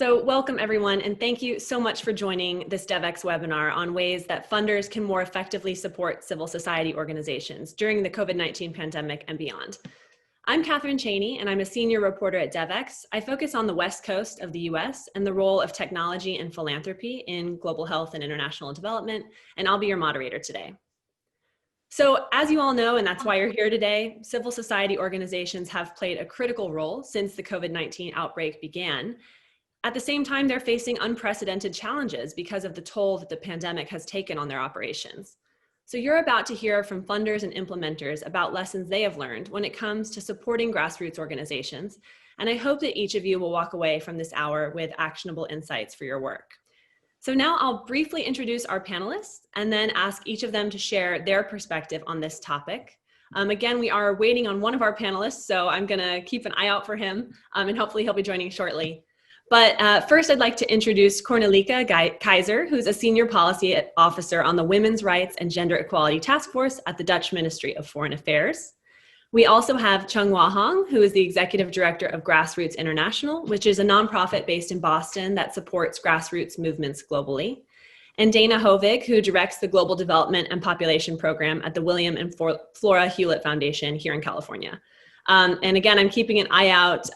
So welcome everyone, and thank you so much for joining this Devex webinar on ways that funders can more effectively support civil society organizations during the COVID-19 pandemic and beyond. I'm Cheney, and I'm a senior reporter at Devex. I focus on the West Coast of the US and the role of technology and philanthropy in global health and international development, and I'll be your moderator today. So as you all know, and that's why you're here today, civil society organizations have played a critical role since the COVID-19 outbreak began. At the same time, they're facing unprecedented challenges because of the toll that the pandemic has taken on their operations. So you're about to hear from funders and implementers about lessons they have learned when it comes to supporting grassroots organizations. And I hope that each of you will walk away from this hour with actionable insights for your work. So now I'll briefly introduce our panelists and then ask each of them to share their perspective on this topic. Again, we are waiting on one of our panelists, so I'm gonna keep an eye out for him and hopefully he'll be joining shortly. But first, I'd like to introduce Cornelieke Keizer, who's a senior policy officer on the Women's Rights and Gender Equality Task Force at the Dutch Ministry of Foreign Affairs. We also have Chung-Wha, who is the executive director of Grassroots International, which is a nonprofit based in Boston that supports grassroots movements globally. And Dana Hovig, who directs the Global Development and Population Program at the William and Flora Hewlett Foundation here in California. And again, I'm keeping an eye out.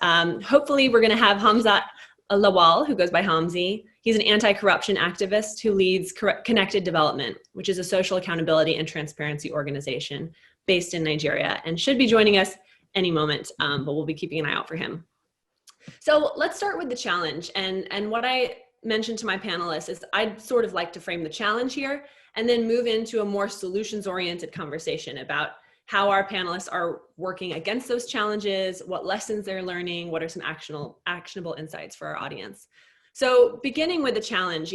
Hopefully, we're going to have Hamzat Lawal, who goes by Hamzi. He's an anti-corruption activist who leads Connected Development, which is a social accountability and transparency organization based in Nigeria, and should be joining us any moment, but we'll be keeping an eye out for him. So let's start with the challenge. And what I mentioned to my panelists is I'd sort of like to frame the challenge here and then move into a more solutions-oriented conversation about how our panelists are working against those challenges, what lessons they're learning, what are some actionable insights for our audience. So beginning with the challenge,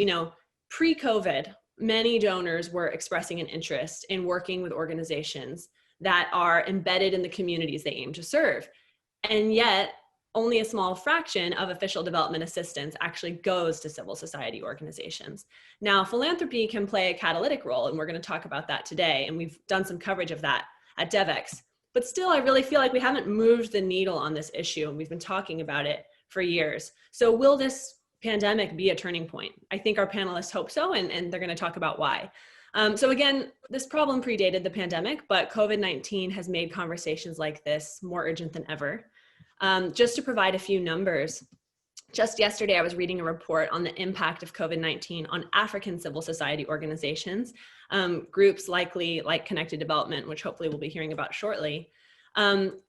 pre-COVID, many donors were expressing an interest in working with organizations that are embedded in the communities they aim to serve. And yet, only a small fraction of official development assistance actually goes to civil society organizations. Now, philanthropy can play a catalytic role, and we're going to talk about that today, and we've done some coverage of that at Devex. But still, I really feel like we haven't moved the needle on this issue, and we've been talking about it for years. So will this pandemic be a turning point? I think our panelists hope so, and they're going to talk about why. So again, this problem predated the pandemic, but COVID-19 has made conversations like this more urgent than ever. Just to provide a few numbers, just yesterday I was reading a report on the impact of COVID-19 on African civil society organizations, groups likely like Connected Development, which hopefully we'll be hearing about shortly.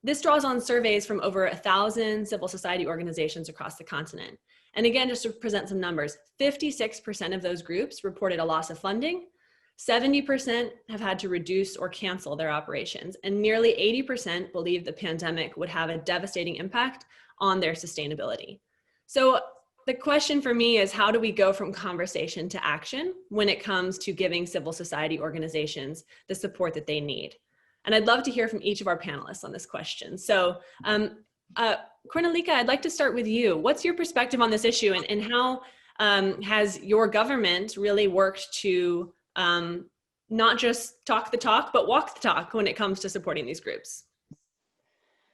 This draws on surveys from over 1,000 civil society organizations across the continent. And again, just to present some numbers, 56% of those groups reported a loss of funding, 70% have had to reduce or cancel their operations, and nearly 80% believe the pandemic would have a devastating impact on their sustainability. So the question for me is, how do we go from conversation to action when it comes to giving civil society organizations the support that they need? And I'd love to hear from each of our panelists on this question. So Cornelieke, I'd like to start with you. What's your perspective on this issue, and how has your government really worked to not just talk the talk, but walk the talk when it comes to supporting these groups?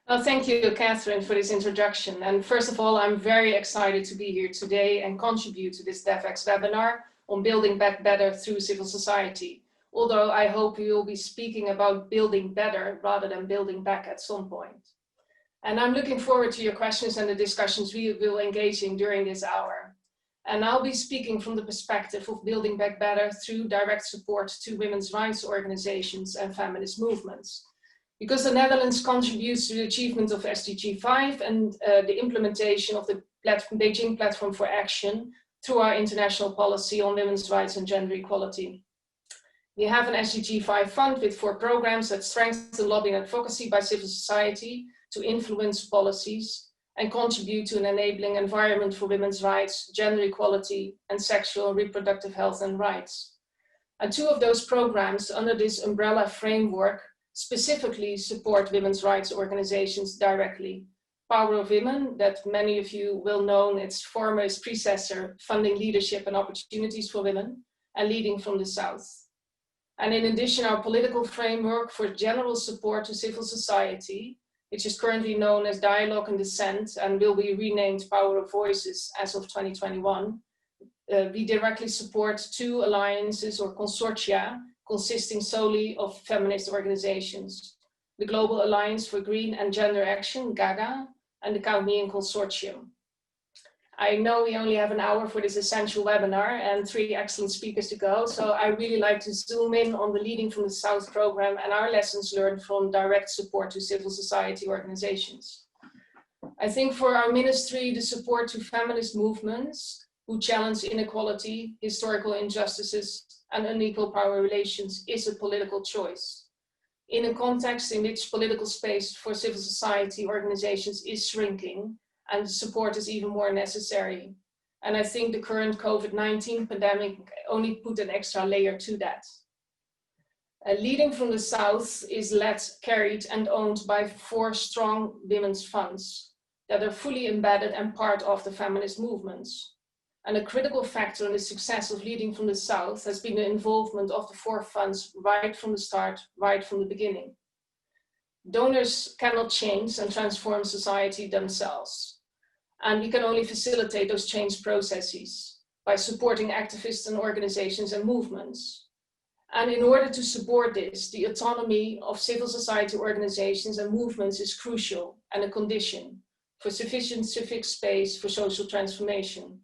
Well, thank you, Catherine, for this introduction. And first of all, I'm very excited to be here today and contribute to this Devex webinar on building back better through civil society. Although I hope we will be speaking about building better rather than building back at some point. And I'm looking forward to your questions and the discussions we will engage in during this hour. And I'll be speaking from the perspective of building back better through direct support to women's rights organizations and feminist movements. Because the Netherlands contributes to the achievement of SDG 5 and the implementation of the Beijing Platform for Action through our international policy on women's rights and gender equality. We have an SDG 5 fund with 4 programs that strengthen lobbying and advocacy by civil society to influence policies and contribute to an enabling environment for women's rights, gender equality, and sexual and reproductive health and rights. And 2 of those programs under this umbrella framework specifically support women's rights organizations directly. Power of Women, that many of you will know its former predecessor, Funding Leadership and Opportunities for Women, and Leading from the South. And in addition, our political framework for general support to civil society which is currently known as Dialogue and Dissent and will be renamed Power of Voices as of 2021. We directly support 2 alliances or consortia consisting solely of feminist organizations: the Global Alliance for Green and Gender Action, GAGA, and the Caucasian Consortium. I know we only have an hour for this essential webinar and 3 excellent speakers to go, so I really like to zoom in on the Leading from the South program and our lessons learned from direct support to civil society organizations. I think for our ministry, the support to feminist movements who challenge inequality, historical injustices, and unequal power relations is a political choice. In a context in which political space for civil society organizations is shrinking, and support is even more necessary. And I think the current COVID-19 pandemic only put an extra layer to that. Leading from the South is led, carried, and owned by 4 strong women's funds that are fully embedded and part of the feminist movements. And a critical factor in the success of Leading from the South has been the involvement of the 4 funds right from the start, right from the beginning. Donors cannot change and transform society themselves. And we can only facilitate those change processes by supporting activists and organizations and movements. And in order to support this, the autonomy of civil society organizations and movements is crucial and a condition for sufficient civic space for social transformation.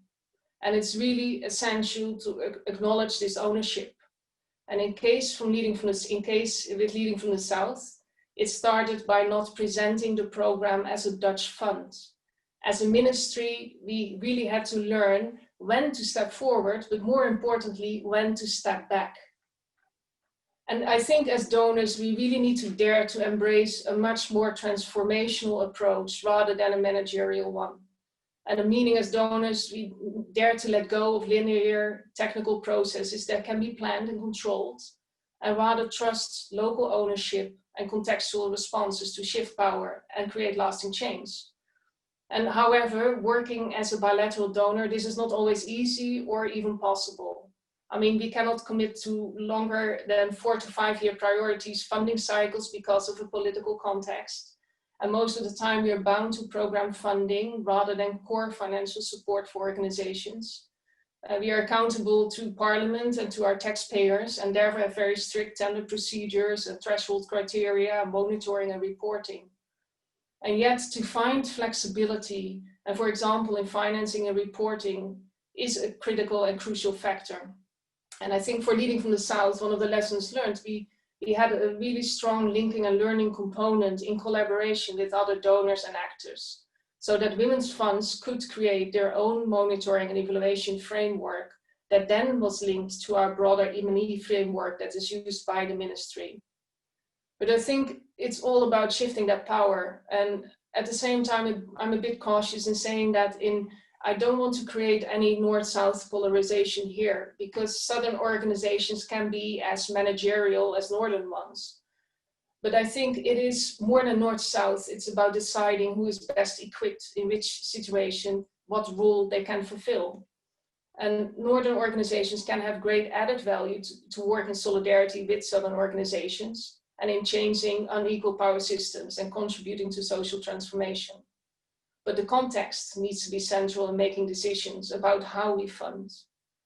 And it's really essential to acknowledge this ownership. And with Leading from the South, it started by not presenting the program as a Dutch fund. As a ministry, we really had to learn when to step forward, but more importantly, when to step back. And I think as donors, we really need to dare to embrace a much more transformational approach rather than a managerial one. And the meaning as donors, we dare to let go of linear technical processes that can be planned and controlled, and rather trust local ownership and contextual responses to shift power and create lasting change. And however, working as a bilateral donor, this is not always easy or even possible. I mean, we cannot commit to longer than 4 to 5 year priorities funding cycles because of a political context. And most of the time we are bound to program funding rather than core financial support for organizations. We are accountable to Parliament and to our taxpayers, and therefore have very strict tender procedures and threshold criteria, monitoring and reporting. And yet to find flexibility, and for example, in financing and reporting, is a critical and crucial factor. And I think for Leading from the South, one of the lessons learned, we had a really strong linking and learning component in collaboration with other donors and actors, so that women's funds could create their own monitoring and evaluation framework that then was linked to our broader M&E framework that is used by the ministry. But I think it's all about shifting that power. And at the same time, I'm a bit cautious in saying that I don't want to create any North-South polarization here, because Southern organizations can be as managerial as Northern ones. But I think it is more than North-South. It's about deciding who is best equipped in which situation, what role they can fulfill. And Northern organizations can have great added value to work in solidarity with Southern organizations and in changing unequal power systems and contributing to social transformation. But the context needs to be central in making decisions about how we fund.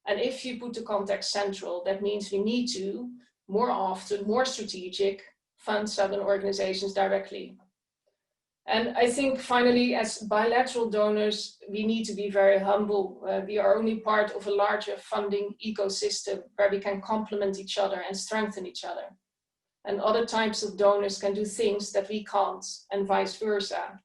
And if you put the context central, that means we need to, more often, more strategic, fund Southern organizations directly. And I think finally, as bilateral donors, we need to be very humble. We are only part of a larger funding ecosystem where we can complement each other and strengthen each other. And other types of donors can do things that we can't, and vice versa.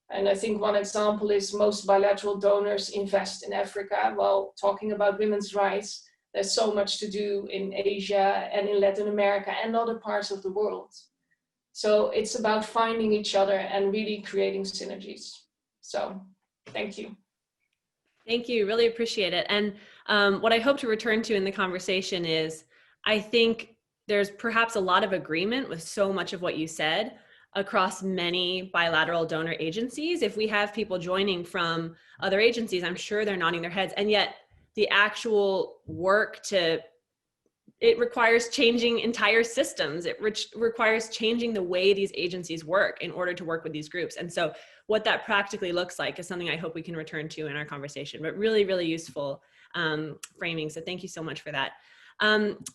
And I think one example is most bilateral donors invest in Africa. While talking about women's rights, there's so much to do in Asia and in Latin America and other parts of the world. So it's about finding each other and really creating synergies. So thank you. Thank you, really appreciate it. And what I hope to return to in the conversation is, I think there's perhaps a lot of agreement with so much of what you said across many bilateral donor agencies. If we have people joining from other agencies, I'm sure they're nodding their heads. And yet the actual work to it requires changing entire systems. It requires changing the way these agencies work in order to work with these groups. And so what that practically looks like is something I hope we can return to in our conversation, but really, really useful framing. So thank you so much for that.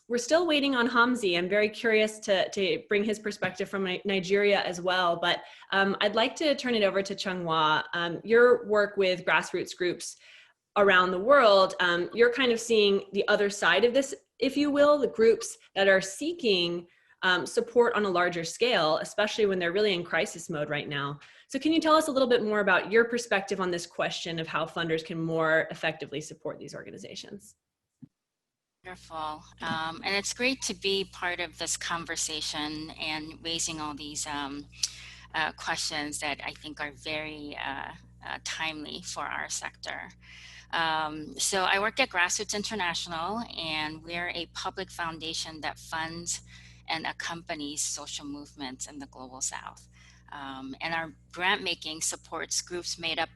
We're still waiting on Hamzi. I'm very curious to bring his perspective from Nigeria as well, but I'd like to turn it over to Chung-Wha. Your work with grassroots groups around the world, you're kind of seeing the other side of this, if you will, the groups that are seeking support on a larger scale, especially when they're really in crisis mode right now. So can you tell us a little bit more about your perspective on this question of how funders can more effectively support these organizations? Wonderful. And it's great to be part of this conversation and raising all these questions that I think are very timely for our sector. So I work at Grassroots International, and we're a public foundation that funds and accompanies social movements in the Global South. And our grant making supports groups made up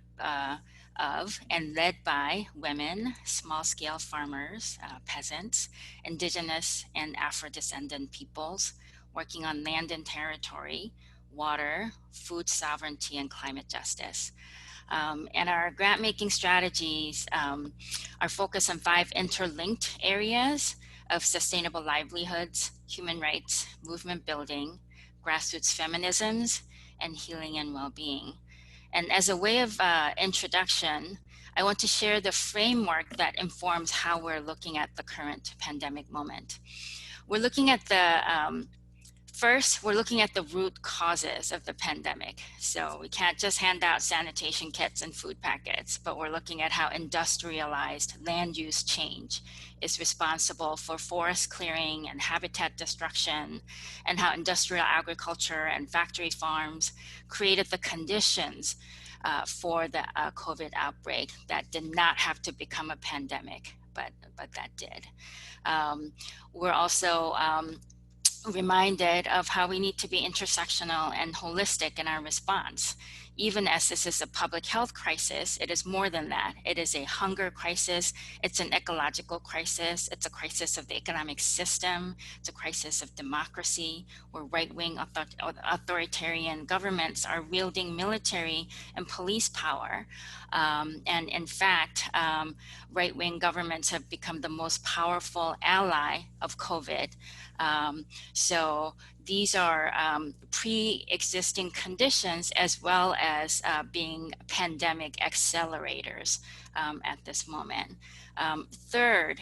of and led by women, small-scale farmers, peasants, indigenous and Afro-descendant peoples working on land and territory, water, food sovereignty, and climate justice. And our grant-making strategies are focused on 5 interlinked areas of sustainable livelihoods, human rights, movement building, grassroots feminisms, and healing and well-being. And as a way of introduction, I want to share the framework that informs how we're looking at the current pandemic moment. We're looking at the First, we're looking at the root causes of the pandemic. So we can't just hand out sanitation kits and food packets, but we're looking at how industrialized land use change is responsible for forest clearing and habitat destruction, and how industrial agriculture and factory farms created the conditions for the COVID outbreak that did not have to become a pandemic, but that did. We're also reminded of how we need to be intersectional and holistic in our response. Even as this is a public health crisis, it is more than that. It is a hunger crisis. It's an ecological crisis. It's a crisis of the economic system. It's a crisis of democracy, where right-wing authoritarian governments are wielding military and police power. And in fact, right-wing governments have become the most powerful ally of COVID. So these are pre-existing conditions as well as being pandemic accelerators at this moment. Third,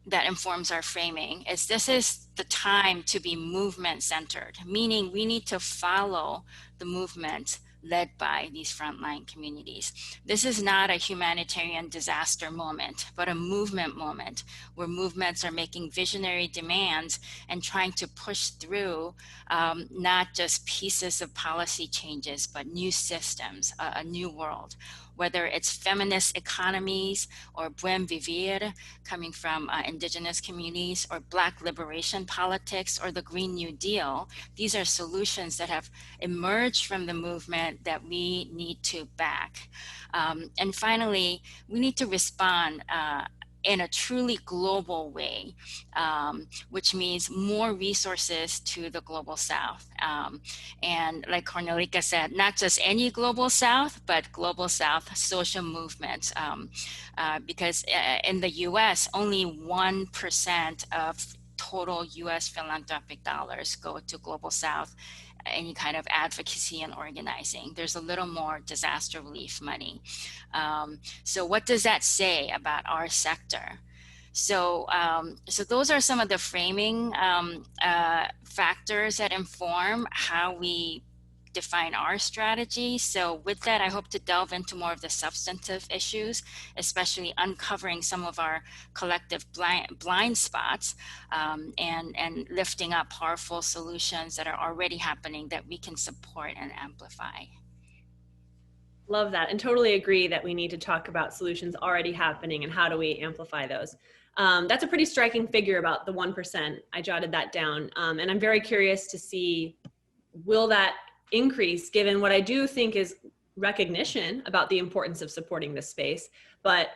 that informs our framing is this is the time to be movement centered, meaning we need to follow the movement led by these frontline communities. This is not a humanitarian disaster moment, but a movement moment where movements are making visionary demands and trying to push through not just pieces of policy changes, but new systems, a new world. Whether it's feminist economies or buen vivir coming from indigenous communities, or Black liberation politics, or the Green New Deal, these are solutions that have emerged from the movement that we need to back. And finally, we need to respond in a truly global way, which means more resources to the Global South. And like Cornelieke said, not just any Global South, but Global South social movements. Because in the US, only 1% of total US philanthropic dollars go to Global South, any kind of advocacy and organizing. There's a little more disaster relief money. So what does that say about our sector? So, so those are some of the framing factors that inform how we define our strategy. So with that, I hope to delve into more of the substantive issues, especially uncovering some of our collective blind spots and lifting up powerful solutions that are already happening that we can support and amplify. Love that, and totally agree that we need to talk about solutions already happening and how do we amplify those. That's a pretty striking figure about the 1%. I jotted that down, and I'm very curious to see, will that increase given what I do think is recognition about the importance of supporting this space, but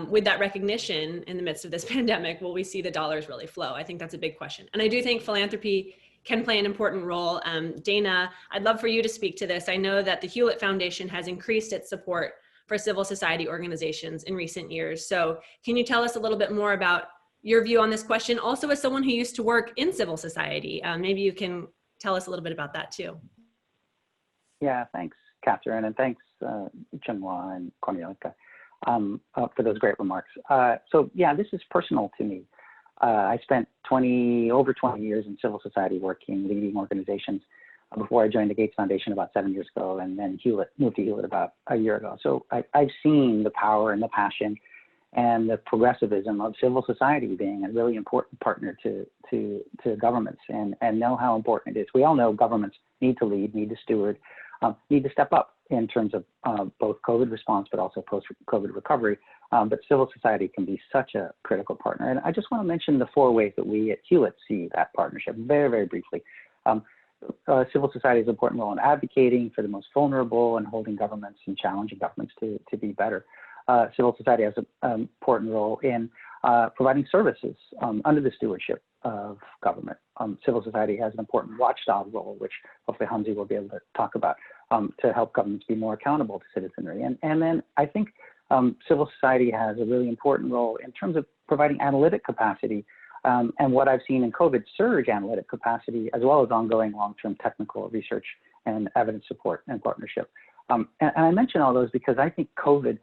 with that recognition in the midst of this pandemic, will we see the dollars really flow? I think that's a big question. And I do think philanthropy can play an important role. Dana, I'd love for you to speak to this. I know that the Hewlett Foundation has increased its support for civil society organizations in recent years. So can you tell us a little bit more about your view on this question? Also, as someone who used to work in civil society, maybe you can tell us a little bit about that too. Yeah, thanks, Catherine, and thanks, Chung-Wha and Cornelieke, for those great remarks. So yeah, this is personal to me. I spent over 20 years in civil society working, leading organizations before I joined the Gates Foundation about 7 years ago, and then moved to Hewlett about a year ago. So I've seen the power and the passion and the progressivism of civil society being a really important partner to governments, and know how important it is. We all know governments need to lead, need to steward, need to step up in terms of both COVID response, but also post-COVID recovery. But civil society can be such a critical partner. And I just want to mention the 4 ways that we at Hewlett see that partnership very, very briefly. Civil society has an important role in advocating for the most vulnerable and holding governments and challenging governments to be better. Civil society has an important role in providing services under the stewardship of government. Civil society has an important watchdog role, which hopefully Hamzat will be able to talk about, to help governments be more accountable to citizenry. And then I think civil society has a really important role in terms of providing analytic capacity, and what I've seen in COVID, surge analytic capacity, as well as ongoing long-term technical research and evidence support and partnership. And I mention all those because I think COVID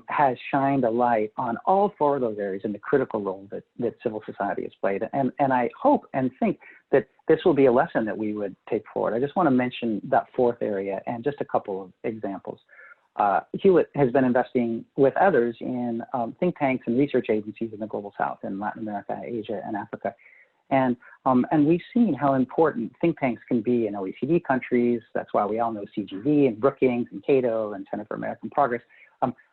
has shined a light on all 4 of those areas and the critical role that civil society has played. And I hope and think that this will be a lesson that we would take forward. I just want to mention that 4th area and just a couple of examples. Hewlett has been investing with others in think tanks and research agencies in the Global South, in Latin America, Asia, and Africa. And we've seen how important think tanks can be in OECD countries. That's why we all know CGV and Brookings and Cato and Center for American Progress.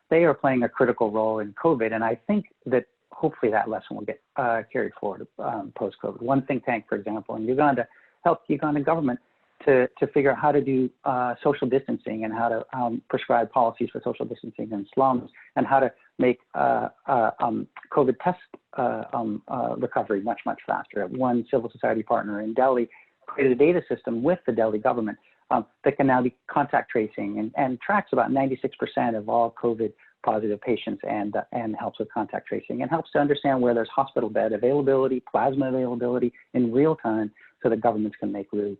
They are playing a critical role in COVID. And I think that hopefully that lesson will get carried forward post-COVID. One think tank, for example, in Uganda, helped Uganda government to figure out how to do social distancing and how to prescribe policies for social distancing in slums, and how to make COVID test recovery much, much faster. One civil society partner in Delhi created a data system with the Delhi government that can now be contact tracing and tracks about 96% of all COVID positive patients, and helps with contact tracing, and helps to understand where there's hospital bed availability, plasma availability in real time, so that governments can make really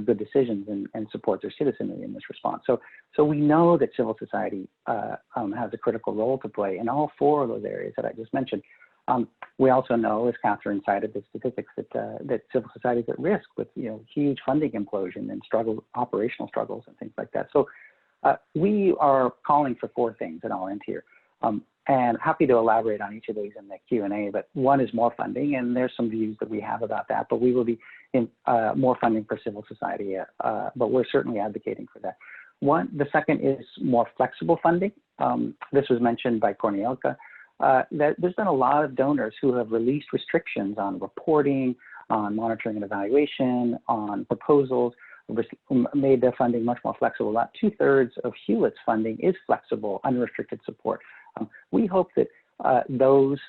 good decisions and support their citizenry in this response. So we know that civil society has a critical role to play in all 4 of those areas that I just mentioned. We also know, as Catherine cited the statistics, that civil society is at risk with huge funding implosion and operational struggles and things like that. So we are calling for 4 things, and I'll end here. And happy to elaborate on each of these in the Q&A, but one is more funding, and there's some views that we have about that, but we will be in more funding for civil society, but we're certainly advocating for that. The second is more flexible funding. This was mentioned by Cornelieke, that there's been a lot of donors who have released restrictions on reporting, on monitoring and evaluation, on proposals, made their funding much more flexible. About 2/3 of Hewlett's funding is flexible, unrestricted support. We hope that those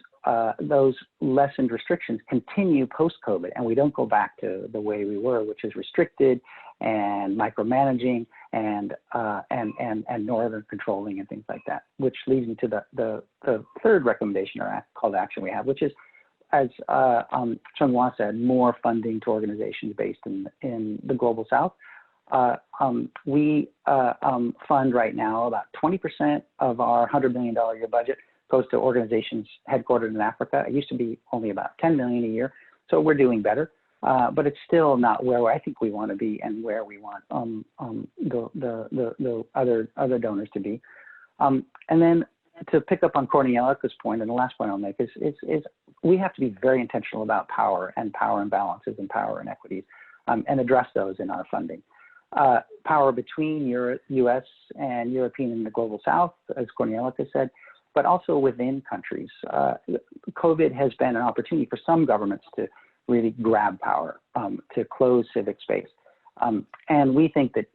lessened restrictions continue post-COVID, and we don't go back to the way we were, which is restricted and micromanaging and northern controlling and things like that. Which leads me to the 3rd recommendation or call to action we have, which is, as Chung-Wha said, more funding to organizations based in the Global South. We fund right now about 20% of our $100 million a year budget goes to organizations headquartered in Africa. It used to be only about 10 million a year, so we're doing better. But it's still not where I think we want to be and where we want the other donors to be. And then to pick up on Cornelieke's point, and the last point I'll make is we have to be very intentional about power imbalances and power inequities, and address those in our funding. Power between U.S. and European and the Global South, as Cornelieke said, but also within countries. COVID has been an opportunity for some governments to really grab power, to close civic space. And we think that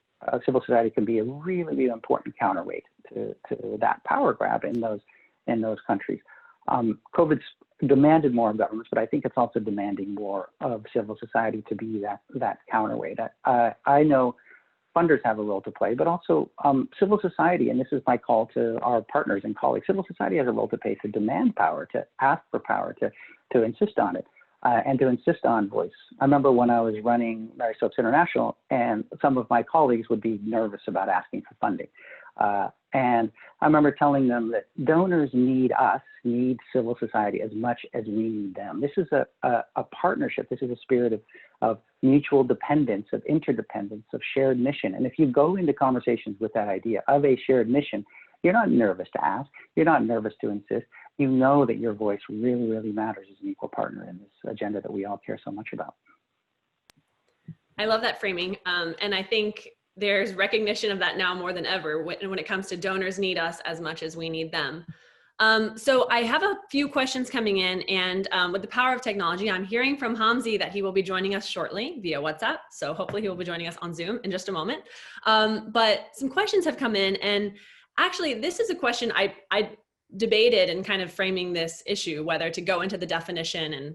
civil society can be a really, really important counterweight to that power grab in those countries. COVID's demanded more of governments, but I think it's also demanding more of civil society to be that counterweight. I know funders have a role to play, but also civil society, and this is my call to our partners and colleagues, civil society has a role to play to demand power, to ask for power, to insist on it, and to insist on voice. I remember when I was running Mary Stopes International, and some of my colleagues would be nervous about asking for funding. And I remember telling them that donors need us, need civil society as much as we need them. This is a partnership. This is a spirit of mutual dependence, of interdependence, of shared mission. And if you go into conversations with that idea of a shared mission, you're not nervous to ask. You're not nervous to insist. You know that your voice really, really matters as an equal partner in this agenda that we all care so much about. I love that framing. And I think there's recognition of that now more than ever when it comes to donors need us as much as we need them. So I have a few questions coming in, and with the power of technology, I'm hearing from Hamzi that he will be joining us shortly via WhatsApp. So hopefully he will be joining us on Zoom in just a moment. But some questions have come in, and actually this is a question I debated in kind of framing this issue, whether to go into the definition,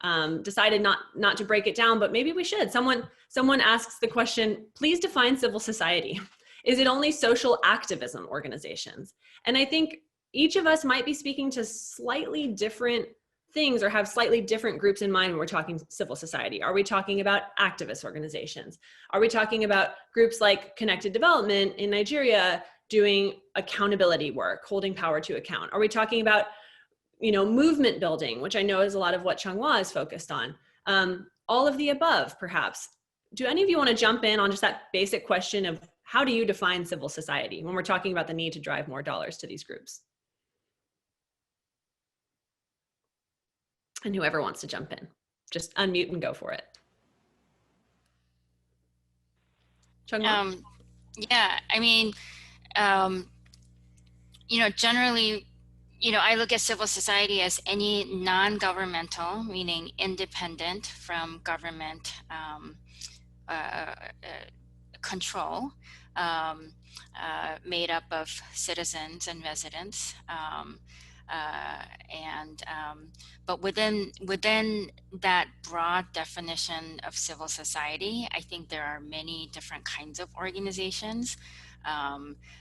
and decided not to break it down, but maybe we should. Someone asks the question, please define civil society. Is it only social activism organizations? And I think each of us might be speaking to slightly different things or have slightly different groups in mind when we're talking civil society. Are we talking about activist organizations? Are we talking about groups like Connected Development in Nigeria doing accountability work, holding power to account? Are we talking about movement building, which I know is a lot of what Chung-Wha is focused on? All of the above, perhaps. Do any of you want to jump in on just that basic question of how do you define civil society when we're talking about the need to drive more dollars to these groups? And whoever wants to jump in, just unmute and go for it. Chung-Wha? Yeah, I mean, generally, I look at civil society as any non-governmental, meaning independent from government control, made up of citizens and residents. But within that broad definition of civil society, I think there are many different kinds of organizations.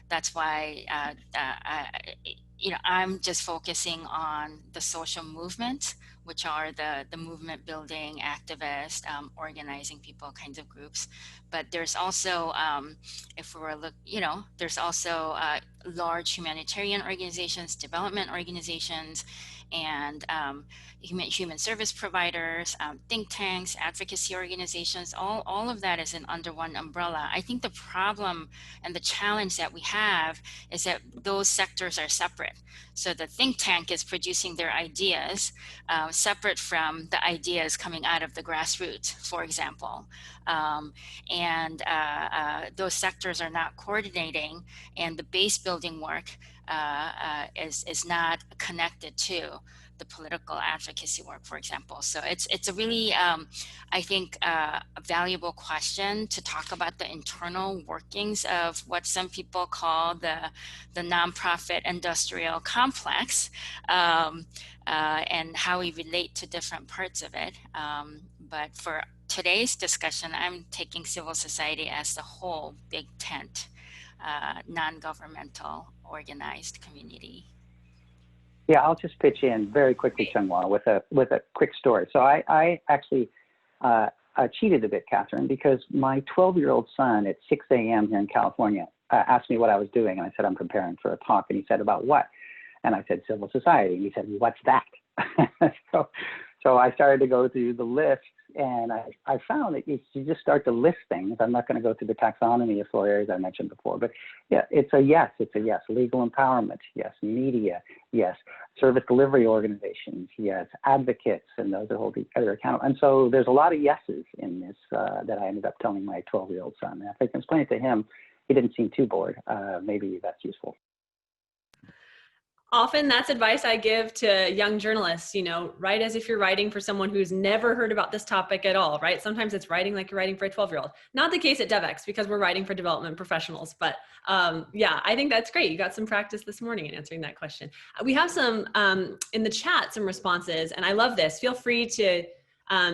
That's why I'm just focusing on the social movement, which are the movement building, activist, organizing people kinds of groups. But there's also, if we were there's also large humanitarian organizations, development organizations, and human service providers, think tanks, advocacy organizations. All of that is under one umbrella. I think the problem and the challenge that we have is that those sectors are separate. So the think tank is producing their ideas separate from the ideas coming out of the grassroots, for example. And those sectors are not coordinating, and the base building work is not connected to the political advocacy work, for example. So it's a really, I think, a valuable question to talk about the internal workings of what some people call the nonprofit industrial complex, and how we relate to different parts of it. But for today's discussion, I'm taking civil society as the whole big tent, non-governmental organized community. Yeah, I'll just pitch in very quickly, Chung-Wha, with a quick story. So I actually cheated a bit, Catherine, because my 12-year-old son at 6 a.m. here in California asked me what I was doing, and I said, I'm preparing for a talk, and he said, about what? And I said, civil society. And he said, what's that? So I started to go through the list, and I found that you just start to list things. I'm not going to go through the taxonomy of 4 areas I mentioned before, but yeah, it's a yes. Legal empowerment, yes. Media, yes. Service delivery organizations, yes. Advocates, and those are holding other accountable. And so there's a lot of yeses in this that I ended up telling my 12-year-old son. And if I can explain it to him, he didn't seem too bored. Maybe that's useful. Often that's advice I give to young journalists, you know, write as if you're writing for someone who's never heard about this topic at all, right? Sometimes it's writing like you're writing for a 12-year-old. Not the case at Devex because we're writing for development professionals, but yeah, I think that's great. You got some practice this morning in answering that question. We have some in the chat, some responses, and I love this. Feel free to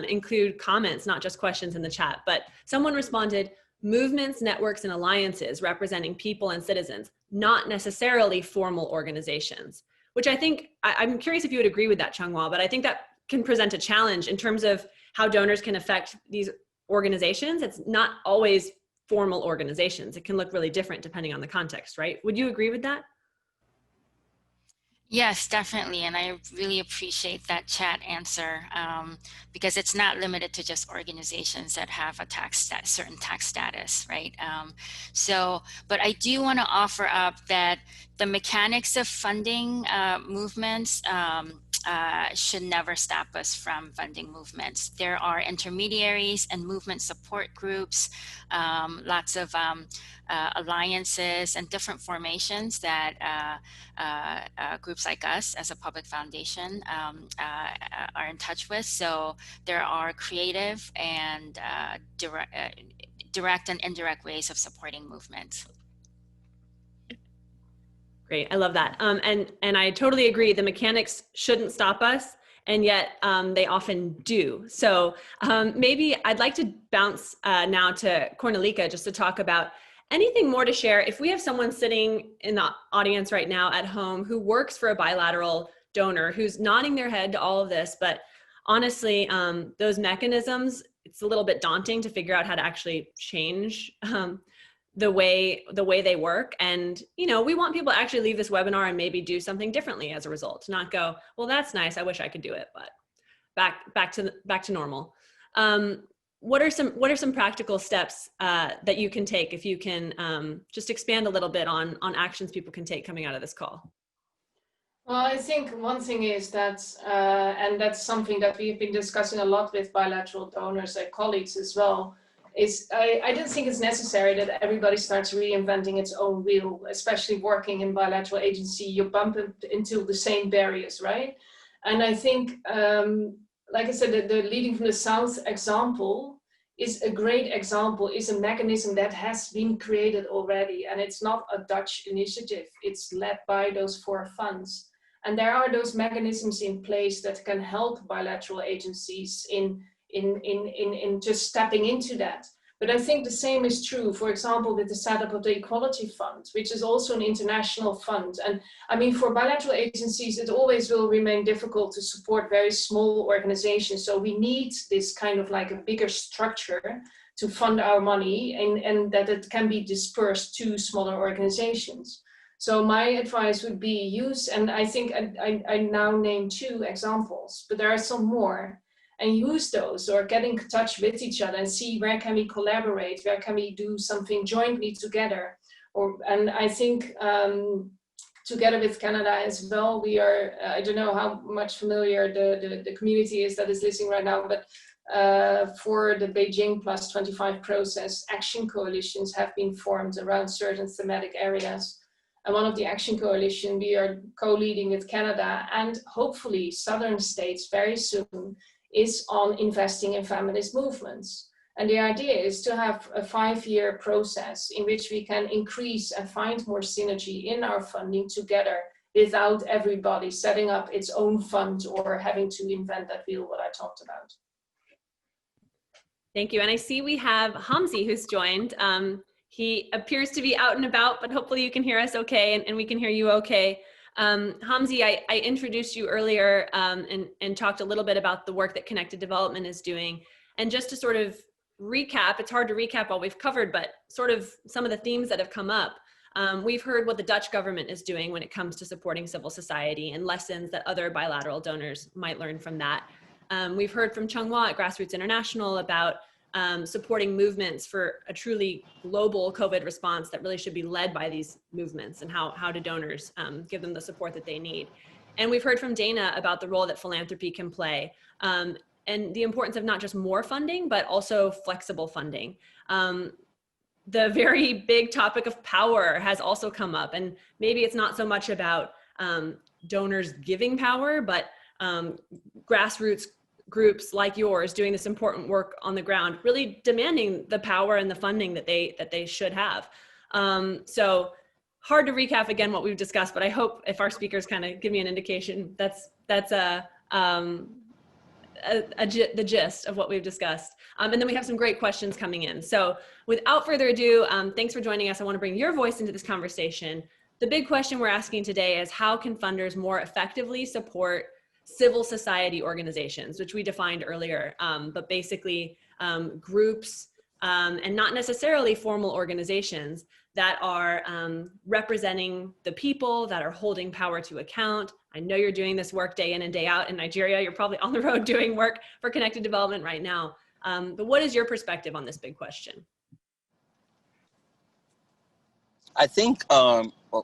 include comments, not just questions in the chat, but someone responded, movements, networks, and alliances representing people and citizens, not necessarily formal organizations, which I think, I'm curious if you would agree with that, Chung-Wha, but I think that can present a challenge in terms of how donors can affect these organizations. It's not always formal organizations. It can look really different depending on the context, right? Would you agree with that? Yes, definitely. And I really appreciate that chat answer because it's not limited to just organizations that have a certain tax status, right? But I do want to offer up that the mechanics of funding movements should never stop us from funding movements. There are intermediaries and movement support groups, lots of alliances and different formations that groups like us as a public foundation are in touch with. So there are creative and direct and indirect ways of supporting movements. Great, I love that. And I totally agree, the mechanics shouldn't stop us, and yet they often do. So maybe I'd like to bounce now to Cornelieke just to talk about anything more to share. If we have someone sitting in the audience right now at home who works for a bilateral donor, who's nodding their head to all of this, but honestly, those mechanisms, it's a little bit daunting to figure out how to actually change the way they work. And, you know, we want people to actually leave this webinar and maybe do something differently as a result, not go, well, that's nice, I wish I could do it, but back to normal. What are some practical steps that you can take, if you can just expand a little bit on actions people can take coming out of this call? Well, I think one thing is that, and that's something that we've been discussing a lot with bilateral donors and colleagues as well, is I don't think it's necessary that everybody starts reinventing its own wheel, especially working in bilateral agency. You bump into the same barriers, right? And I think, like I said, the leading from the South example is a great example, is a mechanism that has been created already. And it's not a Dutch initiative. It's led by those 4 funds. And there are those mechanisms in place that can help bilateral agencies in just stepping into that. But I think the same is true, for example, with the setup of the Equality Fund, which is also an international fund. And I mean, for bilateral agencies, it always will remain difficult to support very small organizations. So we need this kind of like a bigger structure to fund our money, and that it can be dispersed to smaller organizations. So my advice would be use, and I think I now named 2 examples, but there are some more. And use those, or get in touch with each other and see where can we collaborate, where can we do something jointly together. And I think together with Canada as well, we are, I don't know how much familiar the community is that is listening right now, but for the Beijing Plus 25 process, action coalitions have been formed around certain thematic areas. And one of the action coalition we are co-leading with Canada and hopefully southern states very soon is on investing in feminist movements. And the idea is to have a 5-year process in which we can increase and find more synergy in our funding together without everybody setting up its own fund or having to invent that wheel, what I talked about. Thank you. And I see we have Hamzi who's joined. He appears to be out and about, but hopefully you can hear us okay, and we can hear you okay. Hamzi, I introduced you earlier and talked a little bit about the work that Connected Development is doing. And just to sort of recap, it's hard to recap all we've covered, but sort of some of the themes that have come up. We've heard what the Dutch government is doing when it comes to supporting civil society and lessons that other bilateral donors might learn from that. We've heard from Chung-Wha at Grassroots International about supporting movements for a truly global COVID response that really should be led by these movements, and how do donors give them the support that they need. And we've heard from Dana about the role that philanthropy can play, and the importance of not just more funding, but also flexible funding. The very big topic of power has also come up, and maybe it's not so much about donors giving power, but grassroots groups like yours doing this important work on the ground, really demanding the power and the funding that they should have. So hard to recap again what we've discussed, but I hope if our speakers kind of give me an indication, that's the gist of what we've discussed. And then we have some great questions coming in. So without further ado, thanks for joining us. I want to bring your voice into this conversation. The big question we're asking today is, how can funders more effectively support civil society organizations, which we defined earlier, but basically groups and not necessarily formal organizations that are representing the people, that are holding power to account. I know you're doing this work day in and day out in Nigeria. You're probably on the road doing work for Connected Development right now. But what is your perspective on this big question? I think,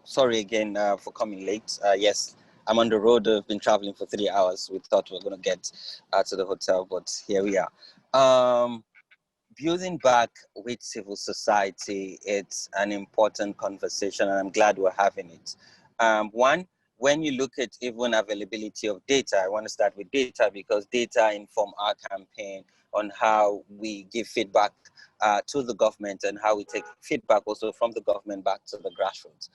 sorry again for coming late. Yes, I'm on the road. I've been traveling for 3 hours. We thought we were going to get to the hotel, but here we are. Building back with civil society, it's an important conversation, and I'm glad we're having it. One, when you look at even availability of data, I want to start with data because data inform our campaign on how we give feedback to the government and how we take feedback also from the government back to the grassroots.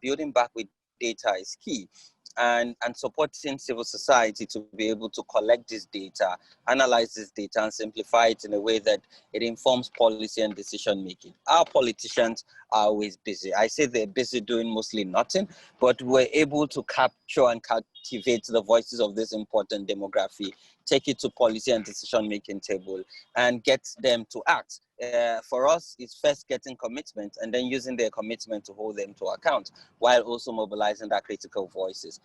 Building back with data is key. And supporting civil society to be able to collect this data, analyze this data, and simplify it in a way that it informs policy and decision making. Our politicians are always busy. I say they're busy doing mostly nothing, but we're able to capture and cultivate the voices of this important demography, take it to policy and decision making table, and get them to act. For us, it's first getting commitment and then using their commitment to hold them to account while also mobilizing their critical voices.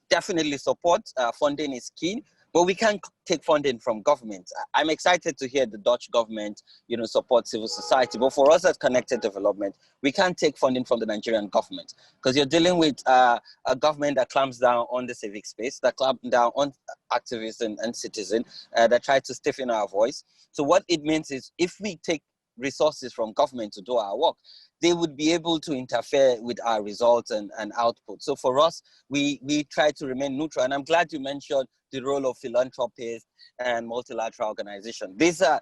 Definitely support, funding is key, but we can't take funding from government. I'm excited to hear the Dutch government, support civil society, but for us as Connected Development, we can't take funding from the Nigerian government because you're dealing with a government that clamps down on the civic space, that clamps down on activists and citizens, that try to stiffen our voice. So what it means is if we take resources from government to do our work, they would be able to interfere with our results and output. So for us, we try to remain neutral. And I'm glad you mentioned the role of philanthropists and multilateral organizations. These are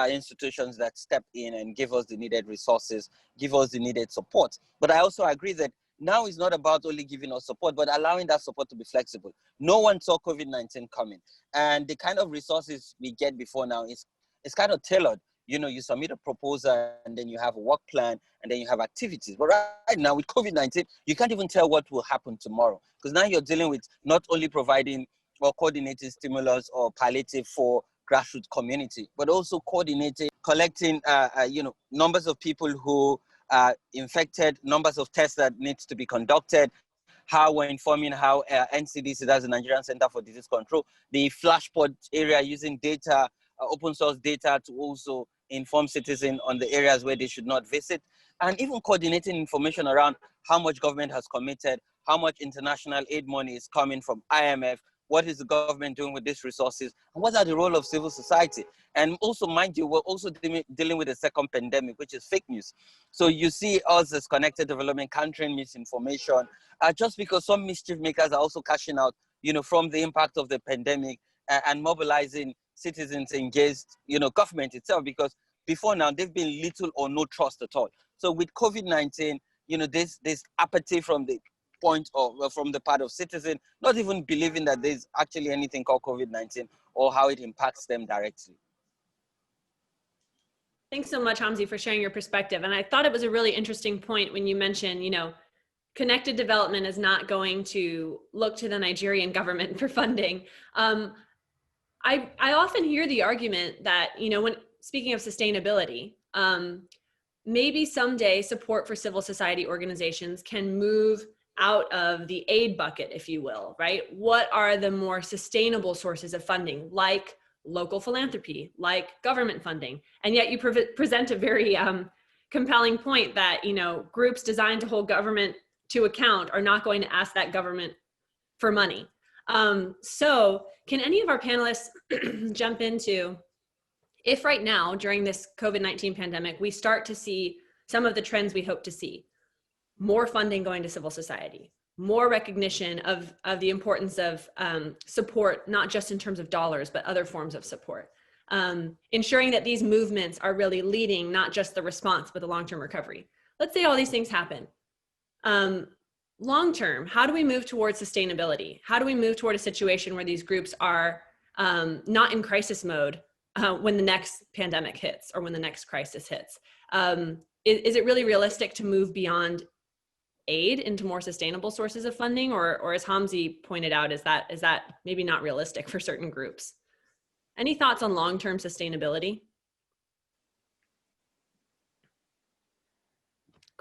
institutions that step in and give us the needed resources, give us the needed support. But I also agree that now it's not about only giving us support, but allowing that support to be flexible. No one saw COVID-19 coming. And the kind of resources we get before now is kind of tailored. You submit a proposal and then you have a work plan and then you have activities. But right now with COVID-19, you can't even tell what will happen tomorrow because now you're dealing with not only providing or coordinating stimulus or palliative for grassroots community, but also coordinating, collecting, numbers of people who are infected, numbers of tests that needs to be conducted, how we're informing how NCDC, that's the Nigerian Center for Disease Control, the flashpoint area using data, open source data to also inform citizens on the areas where they should not visit, and even coordinating information around how much government has committed, how much international aid money is coming from IMF, what is the government doing with these resources, and what are the role of civil society. And also, mind you, we're also dealing with a second pandemic, which is fake news. So you see us as Connected Development countering misinformation, just because some mischief makers are also cashing out, from the impact of the pandemic and mobilizing citizens engaged, government itself, because before now, there've been little or no trust at all. So with COVID-19, this apathy from the point of, from the part of citizens, not even believing that there's actually anything called COVID-19 or how it impacts them directly. Thanks so much, Hamzi, for sharing your perspective. And I thought it was a really interesting point when you mentioned, Connected Development is not going to look to the Nigerian government for funding. I often hear the argument that, when speaking of sustainability, maybe someday support for civil society organizations can move out of the aid bucket, if you will, right? What are the more sustainable sources of funding, like local philanthropy, like government funding? And yet you present a very compelling point that, groups designed to hold government to account are not going to ask that government for money. So can any of our panelists jump into, if right now during this COVID-19 pandemic, we start to see some of the trends we hope to see, more funding going to civil society, more recognition of the importance of support, not just in terms of dollars, but other forms of support. Ensuring that these movements are really leading not just the response, but the long-term recovery. Let's say all these things happen. Long-term, how do we move towards sustainability? How do we move toward a situation where these groups are not in crisis mode when the next pandemic hits or when the next crisis hits? Is it really realistic to move beyond aid into more sustainable sources of funding, or as Hamzi pointed out, is that maybe not realistic for certain groups? Any thoughts on long-term sustainability?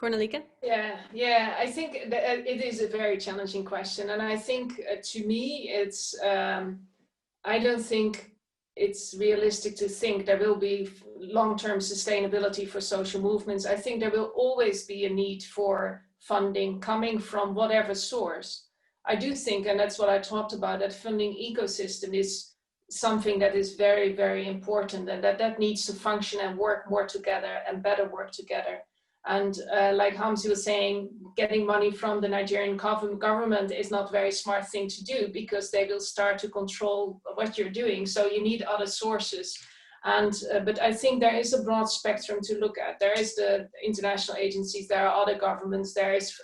Cornelieke? Yeah, I think that it is a very challenging question, and I think to me it's I don't think it's realistic to think there will be long-term sustainability for social movements. I think there will always be a need for funding coming from whatever source. I do think, and that's what I talked about, that funding ecosystem is something that is very, very important, and that needs to function and work more together and better work together. And like Hamzi was saying, getting money from the Nigerian government is not a very smart thing to do, because they will start to control what you're doing. So you need other sources. And but I think there is a broad spectrum to look at. There is the international agencies, there are other governments, there is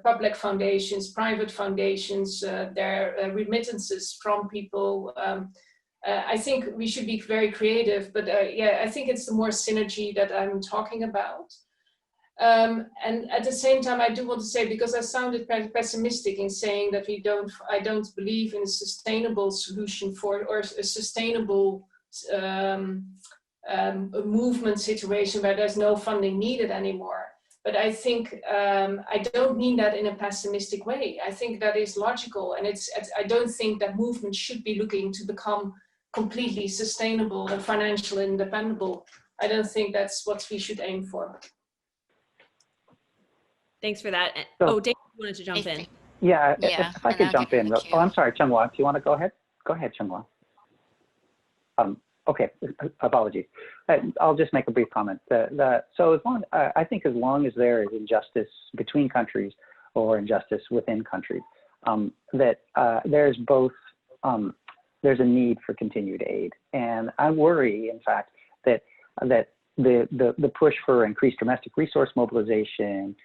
public foundations, private foundations, there are remittances from people. I think we should be very creative, but yeah, I think it's the more synergy that I'm talking about. And at the same time, I do want to say, because I sounded pessimistic in saying that I don't believe in a sustainable solution or a sustainable a movement situation where there's no funding needed anymore. But I think I don't mean that in a pessimistic way. I think that is logical, and I don't think that movement should be looking to become completely sustainable and financially independent. I don't think that's what we should aim for. Thanks for that. So, Dave wanted to jump in. Yeah, if I could jump in. Oh, I'm sorry, Chung-Wha, do you want to go ahead? Go ahead, Chung-Wha. Okay, apologies. I'll just make a brief comment. So I think as long as there is injustice between countries or injustice within countries, that there's a need for continued aid. And I worry, in fact, that the push for increased domestic resource mobilization,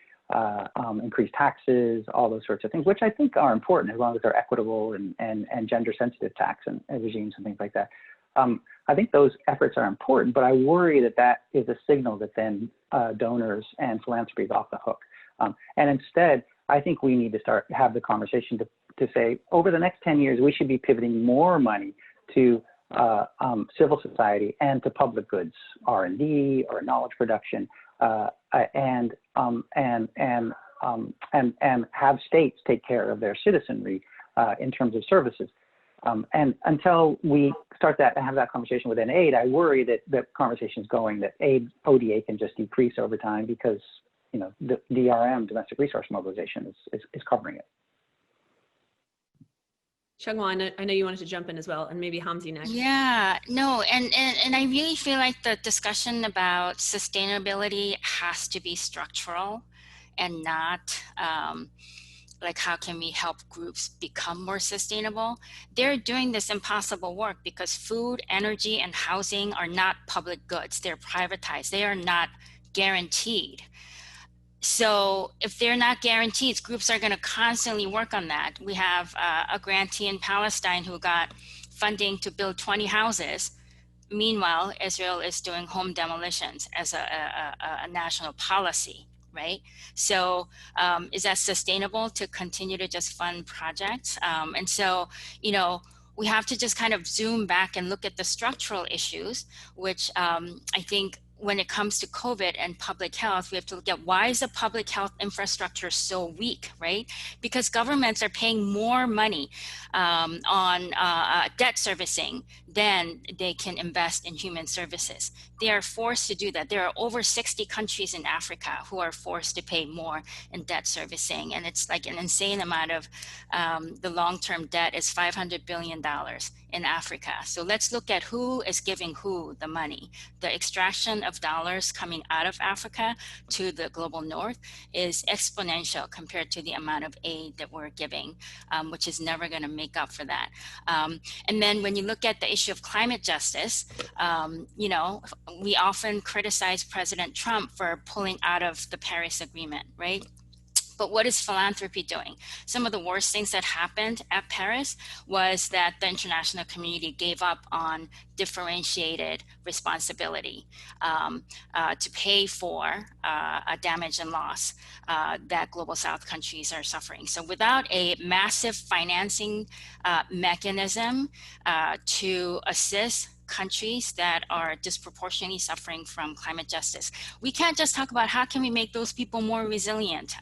increased taxes, all those sorts of things, which I think are important as long as they're equitable and gender sensitive tax and regimes and things like that. I think those efforts are important, but I worry that is a signal that then donors and philanthropy is off the hook. And instead, I think we need to have the conversation to say, over the next 10 years, we should be pivoting more money to civil society and to public goods, R&D or knowledge production, and have states take care of their citizenry in terms of services. And until we start that and have that conversation within aid, I worry that the conversation is going that ODA can just decrease over time because, the DRM, domestic resource mobilization, is covering it. Chung-Wha, I know you wanted to jump in as well, and maybe Hamzi next. Yeah, no, and I really feel like the discussion about sustainability has to be structural and not like how can we help groups become more sustainable. They're doing this impossible work because food, energy, and housing are not public goods. They're privatized. They are not guaranteed. So if they're not guaranteed, groups are going to constantly work on that. We have a grantee in Palestine who got funding to build 20 houses. Meanwhile, Israel is doing home demolitions as a national policy, right? So is that sustainable to continue to just fund projects? And so, we have to just kind of zoom back and look at the structural issues, which I think when it comes to COVID and public health, we have to look at why is the public health infrastructure so weak, right? Because governments are paying more money on debt servicing than they can invest in human services. They are forced to do that. There are over 60 countries in Africa who are forced to pay more in debt servicing. And it's like an insane amount of the long-term debt is $500 billion in Africa. So let's look at who is giving who the money. The extraction of dollars coming out of Africa to the global north is exponential compared to the amount of aid that we're giving, which is never going to make up for that. And then when you look at the issue of climate justice, you know, we often criticize President Trump for pulling out of the Paris Agreement, right? But what is philanthropy doing? Some of the worst things that happened at Paris was that the international community gave up on differentiated responsibility to pay for damage and loss that global South countries are suffering. So without a massive financing mechanism to assist countries that are disproportionately suffering from climate justice, we can't just talk about how can we make those people more resilient.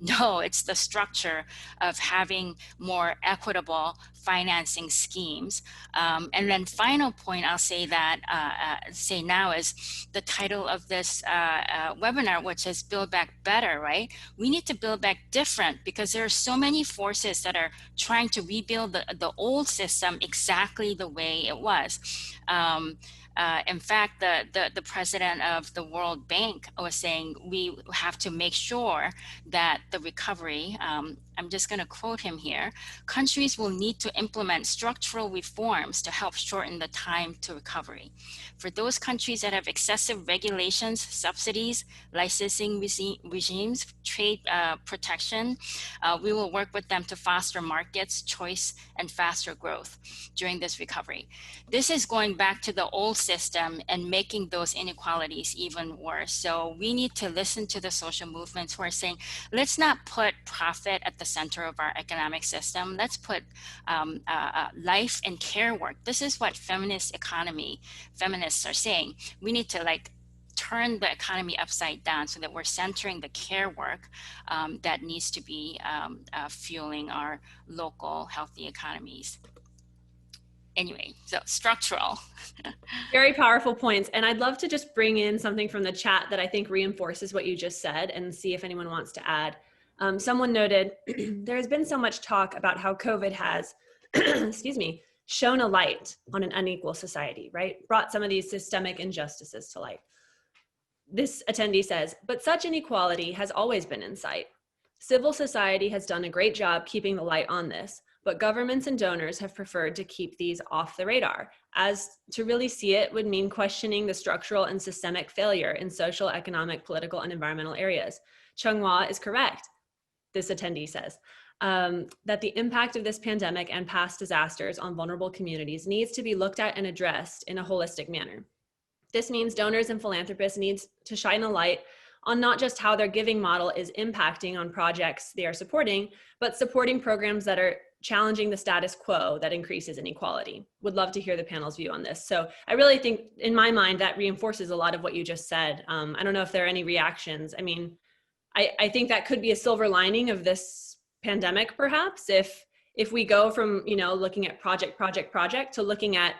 No, it's the structure of having more equitable financing schemes. And then final point I'll say that say now is the title of this webinar, which is Build Back Better, right? We need to build back different because there are so many forces that are trying to rebuild the old system exactly the way it was. In fact, the president of the World Bank was saying we have to make sure that the recovery, I'm just going to quote him here, countries will need to implement structural reforms to help shorten the time to recovery. For those countries that have excessive regulations, subsidies, licensing regimes, trade protection, we will work with them to foster markets, choice, and faster growth during this recovery. This is going back to the old system and making those inequalities even worse. So we need to listen to the social movements who are saying, let's not put profit at the center of our economic system. Let's put life and care work. This is what feminists are saying. We need to turn the economy upside down so that we're centering the care work that needs to be fueling our local healthy economies. Anyway, so structural. Very powerful points. And I'd love to just bring in something from the chat that I think reinforces what you just said and see if anyone wants to add. Someone noted, there has been so much talk about how COVID has, excuse me, shone a light on an unequal society, right? Brought some of these systemic injustices to light. This attendee says, but such inequality has always been in sight. Civil society has done a great job keeping the light on this, but governments and donors have preferred to keep these off the radar, as to really see it would mean questioning the structural and systemic failure in social, economic, political, and environmental areas. Chung-Wha is correct, this attendee says, that the impact of this pandemic and past disasters on vulnerable communities needs to be looked at and addressed in a holistic manner. This means donors and philanthropists need to shine a light on not just how their giving model is impacting on projects they are supporting, but supporting programs that are challenging the status quo that increases inequality. Would love to hear the panel's view on this. So I really think, in my mind, that reinforces a lot of what you just said. I don't know if there are any reactions. I mean, I think that could be a silver lining of this pandemic, perhaps, if we go from, you know, looking at project to looking at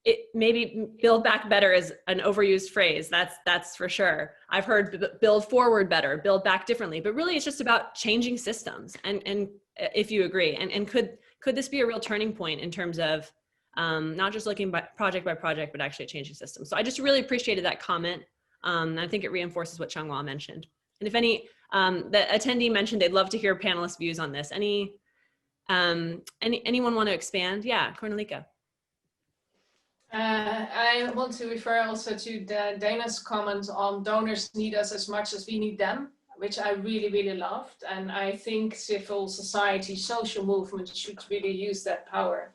it. Maybe build back better is an overused phrase. That's for sure. I've heard build forward better, build back differently, but really it's just about changing systems. And if you agree, and could this be a real turning point in terms of not just looking project by project, but actually changing systems? So I just really appreciated that comment. I think it reinforces what Chung-Wha mentioned. And if the attendee mentioned they'd love to hear panelists' views on this. Anyone want to expand? Yeah, Cornelieke. I want to refer also to Dana's comment on donors need us as much as we need them, which I really, really loved. And I think civil society, social movements should really use that power.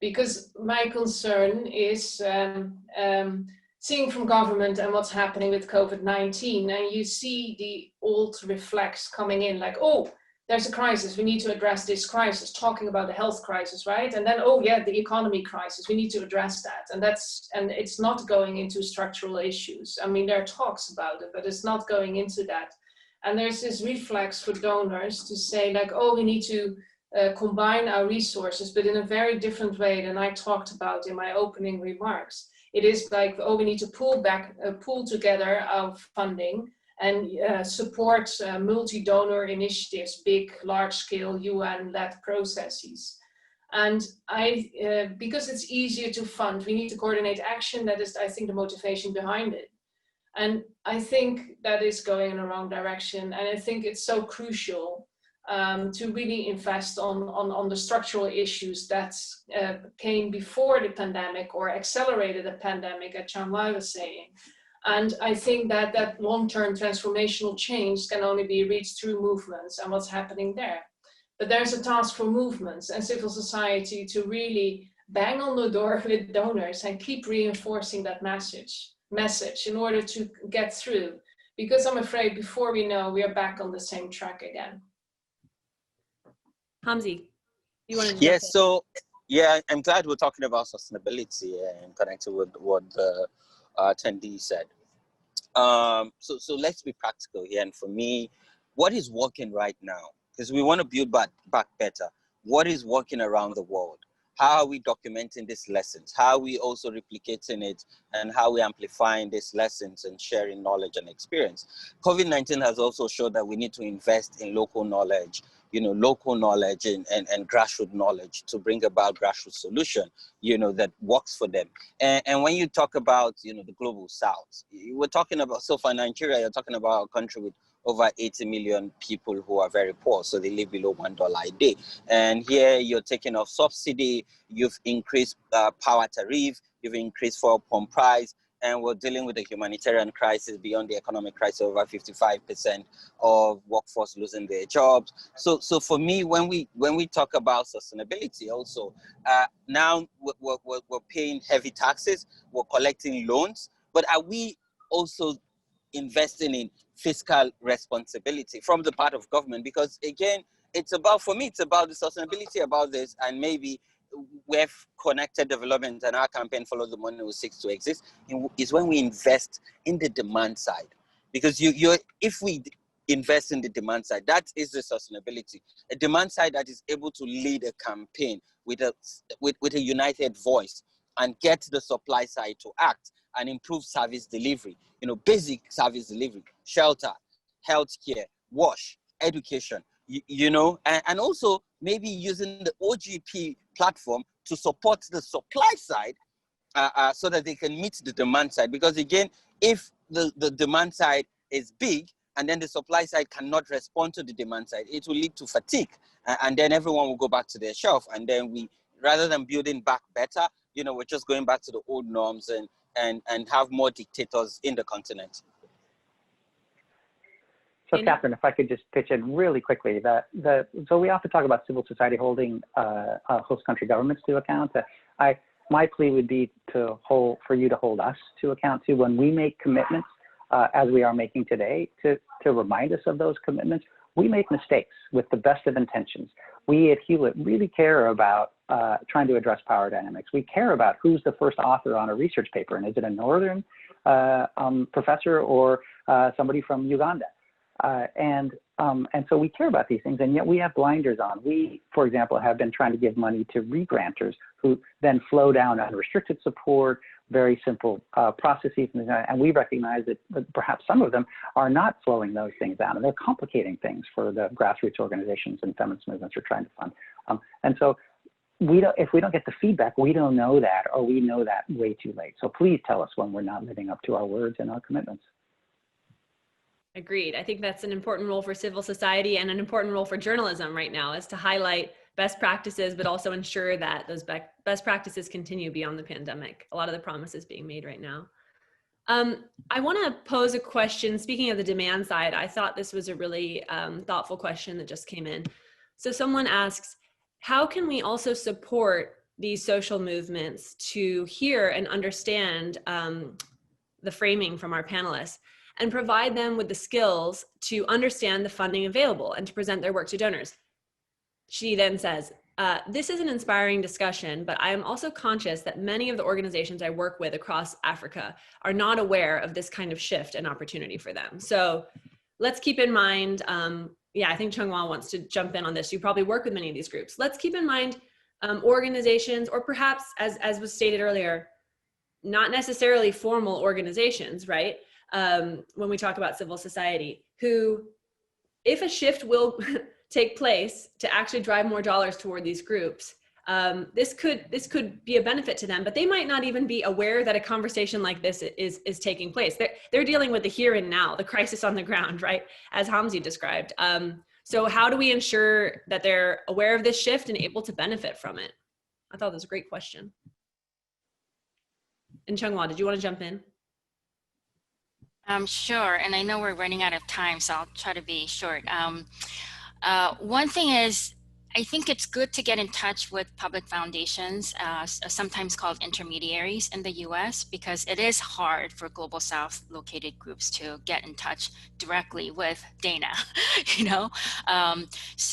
Because my concern is seeing from government and what's happening with COVID-19, and you see the old reflex coming in like, oh, there's a crisis, we need to address this crisis, talking about the health crisis, right? And then, oh yeah, the economy crisis, we need to address that. And it's not going into structural issues. I mean, there are talks about it, but it's not going into that. And there's this reflex for donors to say like, oh, we need to combine our resources, but in a very different way than I talked about in my opening remarks. It is like, oh, we need to pull together our funding and support multi-donor initiatives, big, large-scale UN-led processes. And because it's easier to fund, we need to coordinate action. That is, I think, the motivation behind it. And I think that is going in the wrong direction. And I think it's so crucial to really invest on the structural issues that came before the pandemic or accelerated the pandemic, as Chung-Wha was saying. And I think that that long-term transformational change can only be reached through movements and what's happening there. But there's a task for movements and civil society to really bang on the door with donors and keep reinforcing that message in order to get through. Because I'm afraid before we know, we are back on the same track again. Hamzi, you want to jump Yes, in? so yeah, I'm glad we're talking about sustainability and connected with what the attendee said. So let's be practical here. And for me, what is working right now? Because we want to build back better. What is working around the world? How are we documenting these lessons? How are we also replicating it, and how are we amplifying these lessons and sharing knowledge and experience? COVID-19 has also showed that we need to invest in local knowledge, local knowledge and grassroots knowledge to bring about grassroots solution, that works for them. And when you talk about, the global south, we're talking about, so for Nigeria, you're talking about a country with over 80 million people who are very poor, so they live below $1 a day. And here you're taking off subsidy, you've increased power tariff, you've increased fuel pump price, and we're dealing with a humanitarian crisis beyond the economic crisis. Over 55% of workforce losing their jobs. So for me, when we talk about sustainability, also now we're paying heavy taxes, we're collecting loans, but are we also investing in fiscal responsibility from the part of government? Because again, for me, it's about the sustainability about this, and maybe we've connected development, and our campaign Follow the Money Who Seeks to Exist is when we invest in the demand side. Because if we invest in the demand side, that is the sustainability. A demand side that is able to lead a campaign with a united voice and get the supply side to act and improve service delivery, basic service delivery, shelter, healthcare, wash, education, and also maybe using the OGP platform to support the supply side so that they can meet the demand side. Because again, if the demand side is big and then the supply side cannot respond to the demand side, it will lead to fatigue, and then everyone will go back to their shelf. And then rather than building back better, we're just going back to the old norms and have more dictators in the continent. So Catherine, if I could just pitch in really quickly, so we often talk about civil society holding host country governments to account. My plea would be for you to hold us to account too when we make commitments, as we are making today, to remind us of those commitments. We make mistakes with the best of intentions. We at Hewlett really care about trying to address power dynamics. We care about who's the first author on a research paper, and is it a northern professor or somebody from Uganda? And so we care about these things, and yet we have blinders on. We, for example, have been trying to give money to re-granters who then flow down unrestricted support, very simple processes, and we recognize that perhaps some of them are not flowing those things down, and they're complicating things for the grassroots organizations and feminist movements are trying to fund. And so if we don't get the feedback, we don't know that, or we know that way too late. So please tell us when we're not living up to our words and our commitments. Agreed. I think that's an important role for civil society and an important role for journalism right now, is to highlight best practices, but also ensure that those best practices continue beyond the pandemic. A lot of the promises being made right now. I want to pose a question. Speaking of the demand side, I thought this was a really thoughtful question that just came in. So someone asks, how can we also support these social movements to hear and understand the framing from our panelists, and provide them with the skills to understand the funding available and to present their work to donors? She then says, this is an inspiring discussion, but I am also conscious that many of the organizations I work with across Africa are not aware of this kind of shift and opportunity for them. So let's keep in mind, I think Chung-Wha wants to jump in on this. You probably work with many of these groups. Let's keep in mind organizations, or perhaps, as was stated earlier, not necessarily formal organizations, right? When we talk about civil society, who, if a shift will take place to actually drive more dollars toward these groups, this could be a benefit to them, but they might not even be aware that a conversation like this is taking place. They're dealing with the here and now, the crisis on the ground, right? As Hamzi described. So how do we ensure that they're aware of this shift and able to benefit from it? I thought that was a great question. And Chung-Wha, did you want to jump in? Sure, and I know we're running out of time, so I'll try to be short. One thing is, I think it's good to get in touch with public foundations, sometimes called intermediaries in the US, because it is hard for Global South located groups to get in touch directly with Dana, you know? As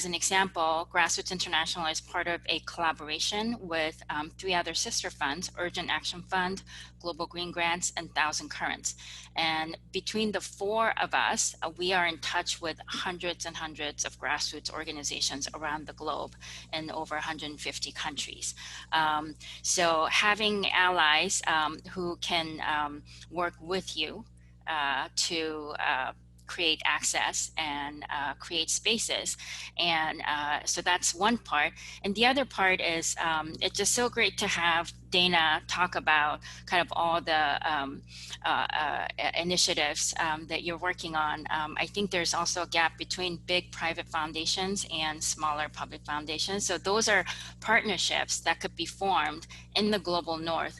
an example, Grassroots International is part of a collaboration with 3 other sister funds, Urgent Action Fund, Global Green Grants, and Thousand Currents. And between the 4 of us, we are in touch with hundreds and hundreds of grassroots organizations around the globe in over 150 countries. So having allies who can work with you to create access and create spaces. And so that's one part. And the other part is it's just so great to have Dana talk about kind of all the initiatives that you're working on. I think there's also a gap between big private foundations and smaller public foundations. So those are partnerships that could be formed in the global north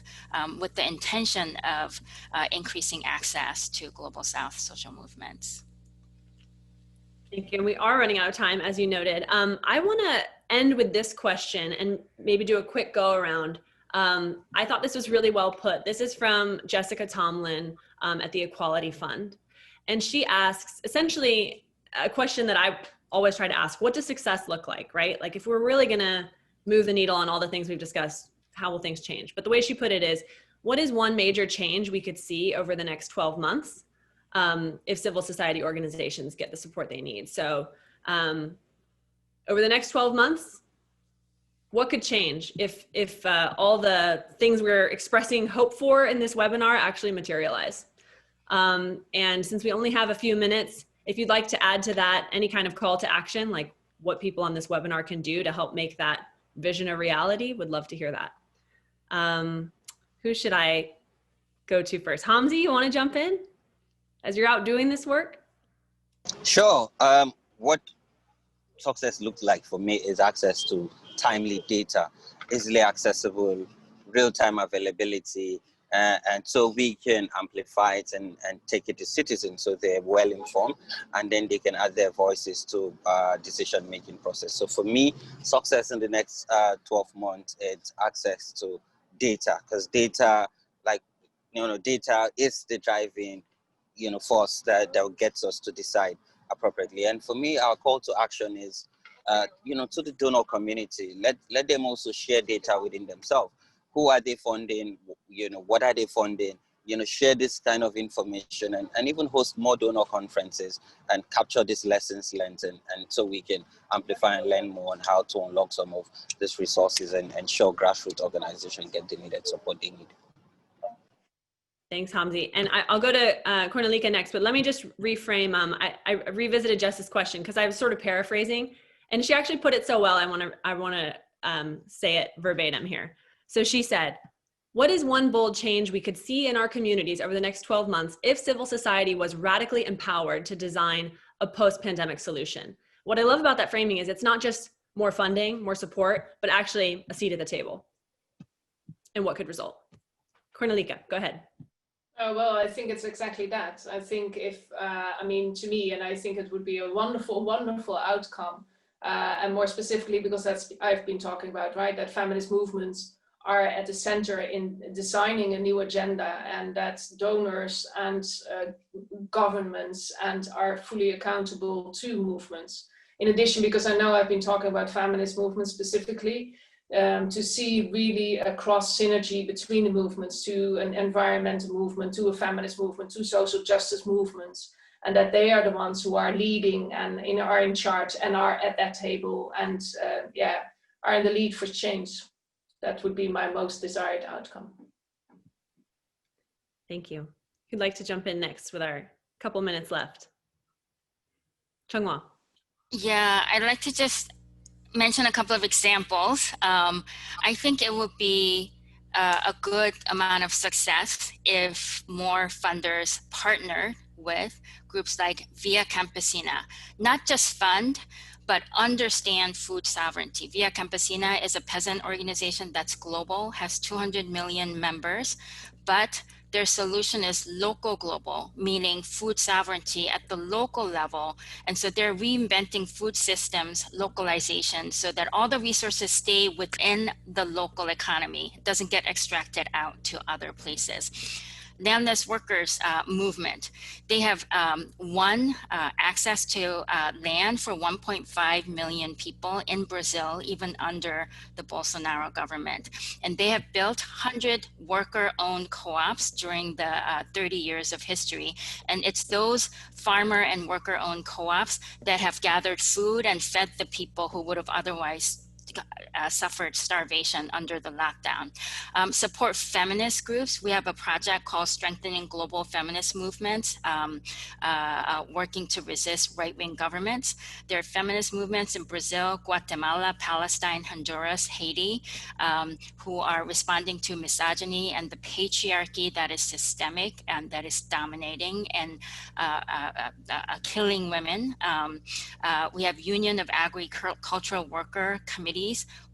with the intention of increasing access to Global South social movements. Thank you. We are running out of time, as you noted. I want to end with this question and maybe do a quick go around. I thought this was really well put. This is from Jessica Tomlin at the Equality Fund. And she asks essentially a question that I always try to ask: what does success look like, right? Like if we're really going to move the needle on all the things we've discussed, how will things change? But the way she put it is, what is one major change we could see over the next 12 months if civil society organizations get the support they need? So over the next 12 months, what could change if all the things we're expressing hope for in this webinar actually materialize? And since we only have a few minutes, if you'd like to add to that any kind of call to action, like what people on this webinar can do to help make that vision a reality, would love to hear that. Who should I go to first? Hamzi, you want to jump in as you're out doing this work? Sure. What success looks like for me is access to timely data, easily accessible, real-time availability, and so we can amplify it and take it to citizens so they're well informed, and then they can add their voices to decision-making process. So for me, success in the next 12 months is access to data, because data, like, data is the driving, force that gets us to decide appropriately. And for me, our call to action is, to the donor community, let them also share data within themselves. Who are they funding? What are they funding? Share this kind of information and even host more donor conferences and capture these lessons learned, and so we can amplify and learn more on how to unlock some of these resources and ensure grassroots organizations get the needed support they need. Thanks, Hamzi. And I'll go to Cornelieke next, but let me just reframe. I revisited Jess's question because I was sort of paraphrasing, and she actually put it so well. I want to say it verbatim here. So she said, what is one bold change we could see in our communities over the next 12 months if civil society was radically empowered to design a post-pandemic solution? What I love about that framing is it's not just more funding, more support, but actually a seat at the table and what could result. Cornelieke, go ahead. Well, I think it's exactly that. I think to me, and I think it would be a wonderful, wonderful outcome. And more specifically, because I've been talking about, right, that feminist movements are at the center in designing a new agenda, and that donors and governments and are fully accountable to movements. In addition, because I know I've been talking about feminist movements specifically, to see really a cross synergy between the movements, to an environmental movement, to a feminist movement, to social justice movements, and that they are the ones who are leading and are in charge and are at that table and are in the lead for change. That would be my most desired outcome. Thank you. Who'd like to jump in next with our couple minutes left? Chung-Wha. Yeah, I'd like to just mention a couple of examples. I think it would be a good amount of success if more funders partner with groups like Via Campesina, not just fund, but understand food sovereignty. Via Campesina is a peasant organization that's global, has 200 million members, but their solution is local global, meaning food sovereignty at the local level. And so they're reinventing food systems, localization, so that all the resources stay within the local economy. It doesn't get extracted out to other places. Landless workers movement. They have won access to land for 1.5 million people in Brazil, even under the Bolsonaro government. And they have built 100 worker-owned co-ops during the 30 years of history. And it's those farmer and worker-owned co-ops that have gathered food and fed the people who would have otherwise suffered starvation under the lockdown. Support feminist groups. We have a project called Strengthening Global Feminist Movements, working to resist right-wing governments. There are feminist movements in Brazil, Guatemala, Palestine, Honduras, Haiti, who are responding to misogyny and the patriarchy that is systemic and that is dominating and killing women. We have Union of Agricultural Worker Committees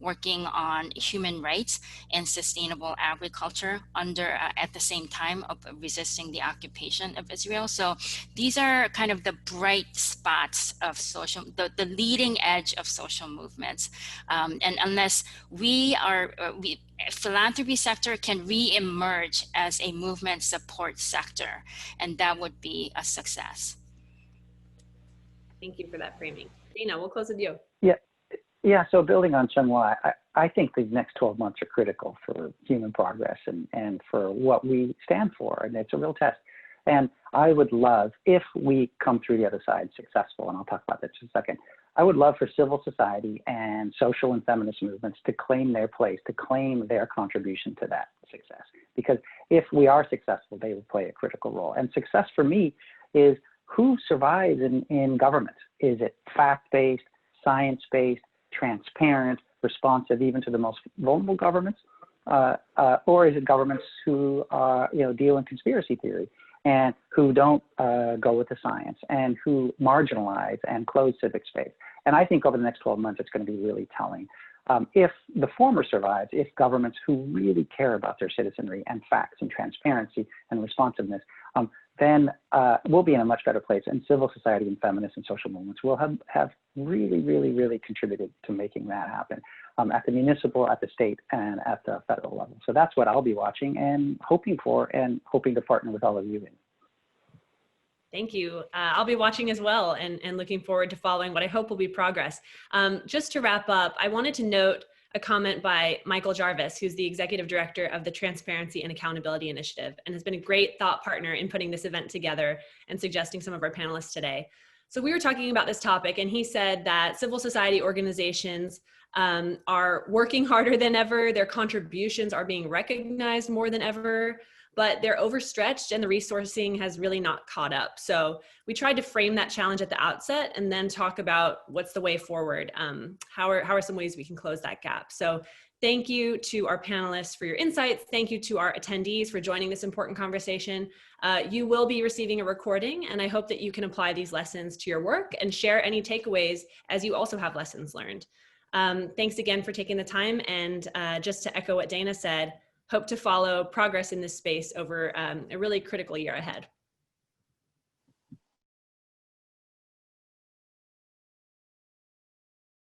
working on human rights and sustainable agriculture under at the same time of resisting the occupation of Israel. So these are kind of the bright spots of the leading edge of social movements. And unless philanthropy sector can re-emerge as a movement support sector, and that would be a success. Thank you for that framing. Dana, we'll close with you. Yeah, so building on Chung-Wha, I think the next 12 months are critical for human progress and for what we stand for, and it's a real test. And I would love, if we come through the other side successful, and I'll talk about that in a second, I would love for civil society and social and feminist movements to claim their place, to claim their contribution to that success. Because if we are successful, they will play a critical role. And success for me is who survives in government. Is it fact-based, science-based, transparent, responsive even to the most vulnerable governments, or is it governments who deal in conspiracy theory and who don't go with the science and who marginalize and close civic space? And I think over the next 12 months, it's going to be really telling. If the former survives, if governments who really care about their citizenry and facts and transparency and responsiveness, then we'll be in a much better place. And civil society and feminists and social movements will have really, really, really contributed to making that happen at the municipal, at the state, and at the federal level. So that's what I'll be watching and hoping for and hoping to partner with all of you in. Thank you. I'll be watching as well and looking forward to following what I hope will be progress. Just to wrap up, I wanted to note a comment by Michael Jarvis, who's the executive director of the Transparency and Accountability Initiative and has been a great thought partner in putting this event together and suggesting some of our panelists today. So we were talking about this topic and he said that civil society organizations are working harder than ever, their contributions are being recognized more than ever, but they're overstretched and the resourcing has really not caught up. So we tried to frame that challenge at the outset and then talk about what's the way forward. How are some ways we can close that gap? So thank you to our panelists for your insights. Thank you to our attendees for joining this important conversation. You will be receiving a recording and I hope that you can apply these lessons to your work and share any takeaways as you also have lessons learned. Thanks again for taking the time, and just to echo what Dana said, hope to follow progress in this space over a really critical year ahead.